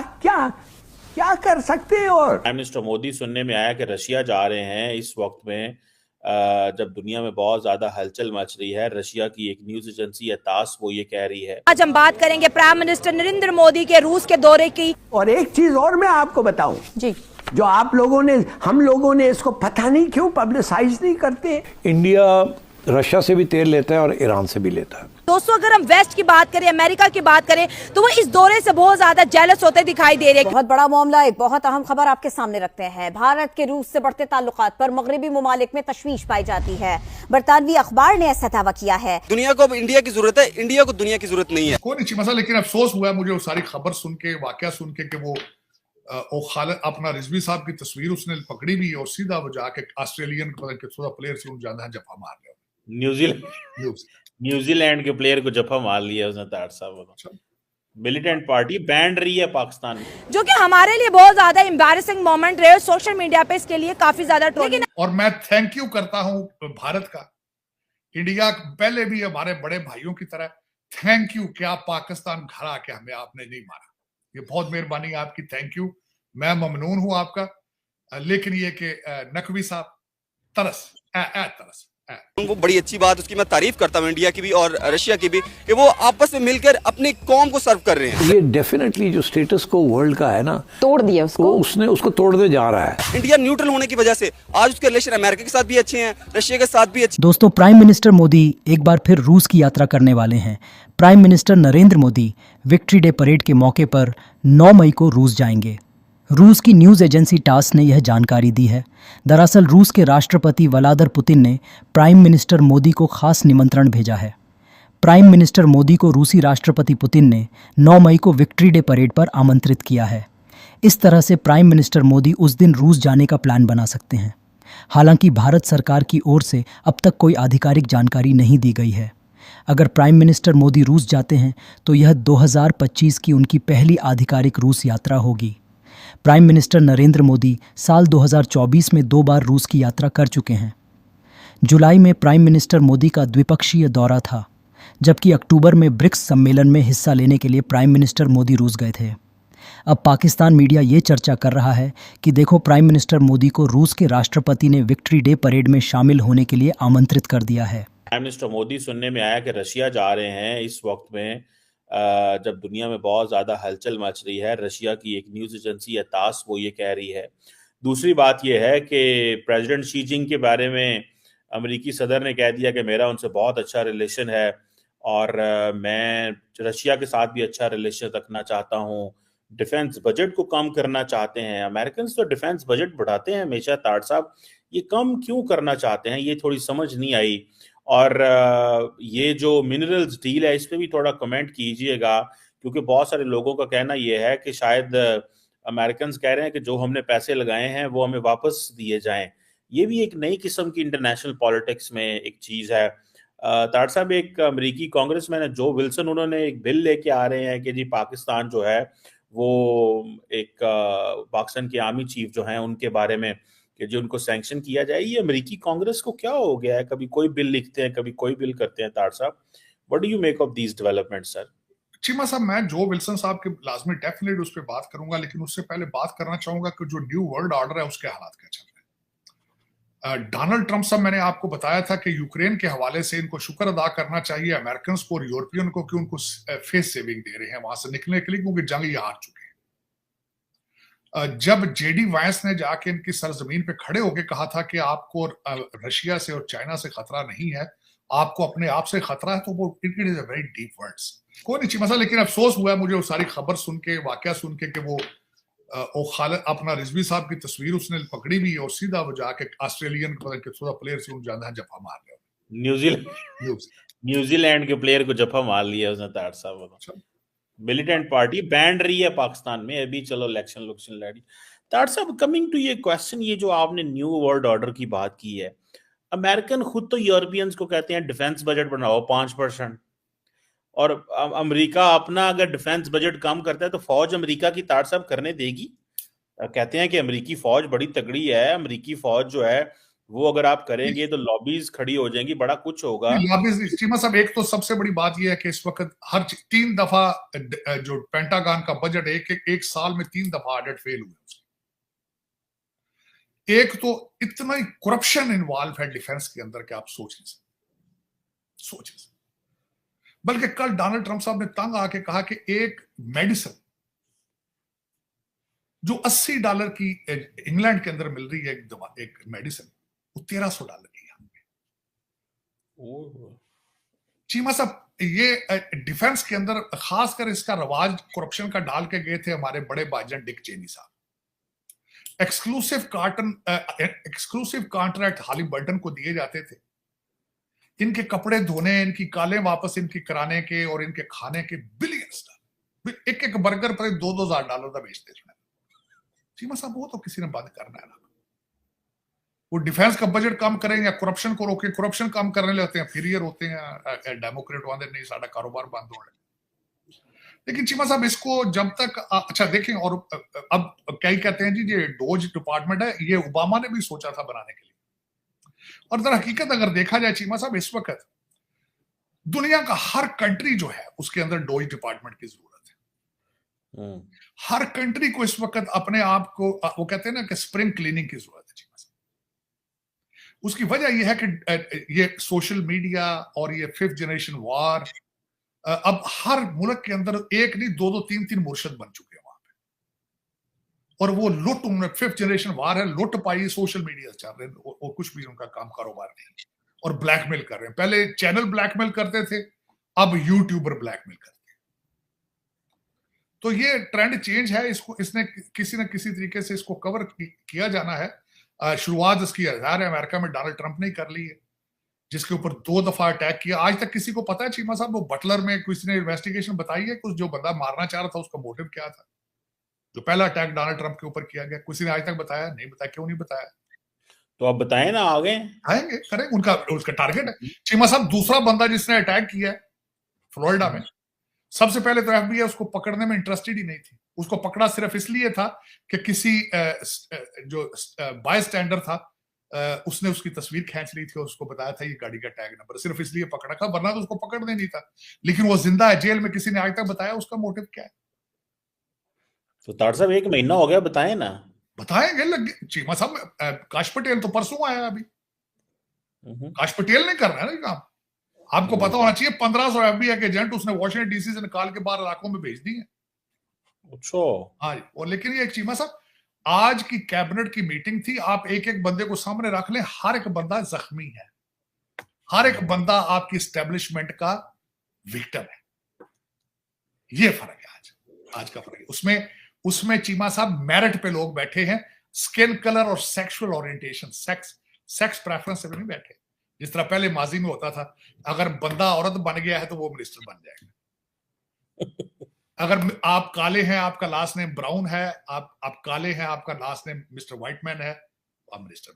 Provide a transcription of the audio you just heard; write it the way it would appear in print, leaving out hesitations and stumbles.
क्या क्या कर सकते हैं। और प्राइम मिनिस्टर मोदी सुनने में आया कि रशिया जा रहे हैं इस वक्त में जब दुनिया में बहुत ज्यादा हलचल मच रही है। रशिया की एक न्यूज एजेंसी है तास, वो ये कह रही है। आज हम बात करेंगे प्राइम मिनिस्टर नरेंद्र मोदी के रूस के दौरे की। और एक चीज और मैं आपको बताऊं जी, जो आप लोगों ने, हम लोगों ने इसको पता नहीं क्यों पब्लिसाइज नहीं करते। इंडिया रशिया से भी तेल लेता है और ईरान से भी लेता है। दोस्तों, अगर हम वेस्ट की बात करें, अमेरिका की बात करें, तो वो इस दौरे से बहुत ज्यादा जेलस होते दिखाई दे रहे हैं। बहुत बड़ा मामला, एक बहुत अहम खबर आपके सामने रखते हैं। भारत के रूस से बढ़ते ताल्लुकात पर मगरबी ममालिक में तशवीश पाई जाती है। बरतानवी अखबार ने ऐसा दावा किया है। दुनिया को अब इंडिया की जरूरत है, इंडिया को दुनिया की जरूरत नहीं है। कोई नहीं मसला, लेकिन अफसोस हुआ मुझे वो सारी खबर सुन के, वाकया सुन के कि वो खालिद अपना रिजवी साहब की तस्वीर उसने पकड़ी भी और सीधा वो जाके ऑस्ट्रेलियन प्लेयर से उन ज्यादा जफा मार गया। न्यूजीलैंड के प्लेयर को जफा मार लिया उसने तार साहब। मिलिटेंट पार्टी बैंड रही है पाकिस्तान में, जो कि हमारे लिए बहुत ज्यादा एम्बैरेसिंग मोमेंट रहे। सोशल मीडिया पे इसके लिए काफी ज्यादा ट्रोलिंग। और मैं थैंक यू करता हूं भारत का, इंडिया पहले भी हमारे बड़े भाइयों की तरह थैंक यू कि आप पाकिस्तान घर आके हमें आपने नहीं मारा। ये बहुत मेहरबानी आपकी, थैंक यू, मैं ममनून हूं आपका। लेकिन ये कि नकवी साहब तरस वो बड़ी अच्छी बात, उसकी मैं तारीफ करता हूँ इंडिया की भी और रशिया की भी, कि वो आपस में मिलकर अपनी कौम को सर्व कर रहे हैं। ये डेफिनेटली जो स्टेटस को वर्ल्ड का है ना, तोड़ दिया उसको, उसने उसको तोड़ने जा रहा है। इंडिया न्यूट्रल होने की वजह से आज उसके रिलेशन अमेरिका के साथ भी अच्छे हैं, रशिया के साथ भी अच्छे। दोस्तों, प्राइम मिनिस्टर मोदी एक बार फिर रूस की यात्रा करने वाले हैं। Prime minister Narendra Modi victory day parade के मौके पर 9 मई को रूस जाएंगे। रूस की न्यूज़ एजेंसी टास ने यह जानकारी दी है। दरअसल रूस के राष्ट्रपति व्लादिमीर पुतिन ने प्राइम मिनिस्टर मोदी को खास निमंत्रण भेजा है। प्राइम मिनिस्टर मोदी को रूसी राष्ट्रपति पुतिन ने 9 मई को विक्ट्री डे परेड पर आमंत्रित किया है। इस तरह से प्राइम मिनिस्टर मोदी उस दिन रूस जाने का प्लान बना सकते हैं। हालांकि भारत सरकार की ओर से अब तक कोई आधिकारिक जानकारी नहीं दी गई है। अगर प्राइम मिनिस्टर मोदी रूस जाते हैं तो यह 2025 की उनकी पहली आधिकारिक रूस यात्रा होगी। प्राइम मिनिस्टर नरेंद्र मोदी साल 2024 में 2 बार रूस की यात्रा कर चुके हैं। जुलाई में प्राइम मिनिस्टर मोदी का द्विपक्षीय दौरा था, जबकि अक्टूबर में ब्रिक्स सम्मेलन में हिस्सा लेने के लिए प्राइम मिनिस्टर मोदी रूस गए थे। अब पाकिस्तान मीडिया ये चर्चा कर रहा है कि देखो, प्राइम मिनिस्टर मोदी को रूस के राष्ट्रपति ने विक्ट्री डे परेड में शामिल होने के लिए आमंत्रित कर दिया है। प्राइम मिनिस्टर मोदी सुनने में आया कि रशिया जा रहे हैं इस वक्त में जब दुनिया में बहुत ज्यादा हलचल मच रही है। रशिया की एक न्यूज एजेंसी है तास, वो ये कह रही है। दूसरी बात यह है कि प्रेसिडेंट शी जिनपिंग के बारे में अमेरिकी सदर ने कह दिया कि मेरा उनसे बहुत अच्छा रिलेशन है और मैं रशिया के साथ भी अच्छा रिलेशन रखना चाहता हूँ। डिफेंस बजट को कम करना चाहते हैं। अमेरिकन तो डिफेंस बजट बढ़ाते हैं हमेशा, ताड़ साहब ये कम क्यों करना चाहते हैं, ये थोड़ी समझ नहीं आई। और ये जो मिनरल्स डील है इस पे भी थोड़ा कमेंट कीजिएगा, क्योंकि बहुत सारे लोगों का कहना ये है कि शायद अमेरिकन कह रहे हैं कि जो हमने पैसे लगाए हैं वो हमें वापस दिए जाएं। ये भी एक नई किस्म की इंटरनेशनल पॉलिटिक्स में एक चीज़ है। ताड़ साहब, एक अमेरिकी कांग्रेसमैन है जो विल्सन, उन्होंने एक बिल लेके आ रहे हैं कि जी पाकिस्तान जो है वो एक पाकिस्तान के आर्मी चीफ जो हैं उनके बारे में कि जो उनको सैंक्शन किया जाए। ये अमेरिकी कांग्रेस को क्या हो गया है, कभी कोई बिल लिखते हैं कभी कोई बिल करते हैं। ताड़ साहब, what do you make of these developments sir? Cheema साहब, मैं जो विल्सन साहब के लाजमी डेफिनेट उस पर बात करूंगा, लेकिन उससे पहले बात करना चाहूंगा कि जो न्यू वर्ल्ड ऑर्डर है उसके हालात क्या चल रहे हैं। डोनाल्ड ट्रंप साहब, मैंने आपको बताया था कि यूक्रेन के हवाले से इनको शुक्र अदा करना चाहिए अमेरिकन को और यूरोपियन को कि उनको फेस सेविंग दे रहे हैं वहां से निकलने के लिए, क्योंकि जंग ये हार चुके हैं। जब जेडी वांस ने जाके इनकी सरजमीन पे खड़े होकर कहा था कि आपको रशिया से और चाइना से खतरा नहीं है, आपको अपने आप से खतरा है, तो वो it is a very deep words. कोई नहीं मसला, लेकिन अफसोस हुआ मुझे वो सारी खबर सुन के, वाकया सुन के कि वो खालिद अपना रिजवी साहब की तस्वीर उसने पकड़ी भी और सीधा वो जाके ऑस्ट्रेलियन प्लेयर से उन ज्यादा जफा मार गया। न्यूजीलैंड के प्लेयर को जफा मार लिया उसने ताड़ साहब। मिलिटेंट पार्टी बैंड रही है पाकिस्तान में अभी, चलो इलेक्शन लड़ी। ताड़ साहब, कमिंग टू ये क्वेश्चन, ये जो आपने न्यू वर्ल्ड ऑर्डर की बात की है, अमेरिकन खुद तो यूरोपियंस को कहते हैं डिफेंस बजट बढ़ाओ 5%, और अमेरिका अपना अगर डिफेंस बजट कम करता है तो फौज अमेरिका की ताड़ साहब करने देगी? कहते हैं कि अमेरिकी फौज बड़ी तगड़ी है, अमेरिकी फौज जो है वो अगर आप करेंगे तो लॉबीज खड़ी हो जाएंगी, बड़ा कुछ होगा। चीमा साहब, एक तो सबसे बड़ी बात यह है कि इस वक्त हर 3 दफा जो पेंटागन का बजट एक साल में 3 दफा ऑडिट फेल हुए उसके। एक तो इतना ही करप्शन इन्वॉल्व है डिफेंस के अंदर कि आप सोच नहीं सकते। बल्कि कल डोनाल्ड ट्रंप साहब ने तंग आके कहा कि एक मेडिसिन जो $80 की इंग्लैंड के अंदर मिल रही है, एक मेडिसिन, वो $1300 की है। चीमा साहब, ये डिफेंस के अंदर खासकर इसका रवाज करप्शन का डाल के गए थे हमारे बड़े भाईजान डिक चेनी साहब। एक्सक्लूसिव कॉन्ट्रैक्ट हालिबर्टन को दिए जाते थे, इनके कपड़े धोने, इनकी कालें वापस इनकी कराने के और इनके खाने के बिलियंस $, एक बर्गर पर $2,000 का बेचते थे। चीमा साहब, वो तो किसी ने बंद करना है ना। वो डिफेंस का बजट कम करें या करप्शन को रोके, करप्शन कम करने लगते हैं, फिर ये रोते हैं डेमोक्रेट वाले, नहीं साडा कारोबार बंद हो रहा है। लेकिन चीमा साहब, इसको जब तक अच्छा देखें, और अब क्या कहते हैं जी, ये डोज डिपार्टमेंट है, ये ओबामा ने भी सोचा था बनाने के लिए। और दर हकीकत अगर देखा जाए चीमा साहब, इस वक्त दुनिया का हर कंट्री जो है उसके अंदर डोज डिपार्टमेंट की जरूरत है। हर कंट्री को इस वक्त अपने आप को, वो कहते हैं ना कि स्प्रिंग क्लीनिंग की जरूरत है चीमा साहब। उसकी वजह यह है कि ये सोशल मीडिया और ये 5th जनरेशन वॉर, अब हर मुल्क के अंदर एक नहीं 2-2, 3-3 मुर्शद बन चुके हैं वहां पे। और वो लुट, 5th जनरेशन वार है, लुट पाई, सोशल मीडिया चल रहे हैं और कुछ भी उनका काम कारोबार नहीं, और ब्लैकमेल कर रहे हैं। पहले चैनल ब्लैकमेल करते थे, अब यूट्यूबर ब्लैकमेल करते हैं। तो ये ट्रेंड चेंज है, इसको इसने किसी न किसी तरीके से इसको कवर किया जाना है। शुरुआत इसकी अमेरिका में डोनाल्ड ट्रंप ने कर ली है, जिसके ऊपर 2 दफा अटैक किया। आज तक किसी को पता है चीमा साहब, वो बटलर में किसी ने इन्वेस्टिगेशन बताई है, कुछ जो बंदा मारना चाह रहा था उसका मोटिव क्या था? जो पहला अटैक डोनाल्ड ट्रंप के ऊपर किया गया, किसी ने आज तक बताया? नहीं बताया। क्यों नहीं बताया? तो आप बताएं ना, आगे आएंगे, करेंगे, उसका टारगेट है। चीमा साहब, दूसरा बंदा जिसने अटैक किया है फ्लोरिडा में, सबसे पहले तो FBI उसको पकड़ने में इंटरेस्टेड ही नहीं थी। उसको पकड़ा सिर्फ इसलिए था कि किसी जो बाय स्टैंडर था, उसने उसकी तस्वीर खींच ली थी और उसको बताया था ये गाड़ी का टैग नंबर, सिर्फ इसलिए पकड़ा था, वरना तो उसको पकड़ने नहीं था। लेकिन वो जिंदा है जेल में, किसी ने आज तक बताया उसका मोटिव क्या है? तो तार साहब, 1 महीना हो गया, बताएं ना। बताएंगे चीमा साहब। काश पटेल तो परसों आया, अभी काश पटेल ने करना है ना काम। आपको पता होना चाहिए 1500 FBI के एजेंट उसने वॉशिंगटन DC से निकाल के बाहर इलाकों में भेज दिए। अच्छा, हाँ, और लेकिन ये चीमा साहब, आज की कैबिनेट की मीटिंग थी, आप एक एक बंदे को सामने रख लें, हर एक बंदा जख्मी है, हर एक बंदा आपकी एस्टेब्लिशमेंट का विक्टिम है। ये फर्क है आज का फर्क है। उसमें चीमा साहब मेरिट पे लोग बैठे हैं, स्किन कलर और सेक्सुअल ओरिएंटेशन, सेक्स प्रेफरेंस से भी नहीं बैठे, जिस तरह पहले माजी में होता था। अगर बंदा औरत बन गया है तो वो मिनिस्टर बन जाएगा। अगर आप काले हैं, आपका लास्ट नेम ब्राउन है, आप काले हैं, आपका लास्ट नेम मिस्टर व्हाइटमैन है, आप मिनिस्टर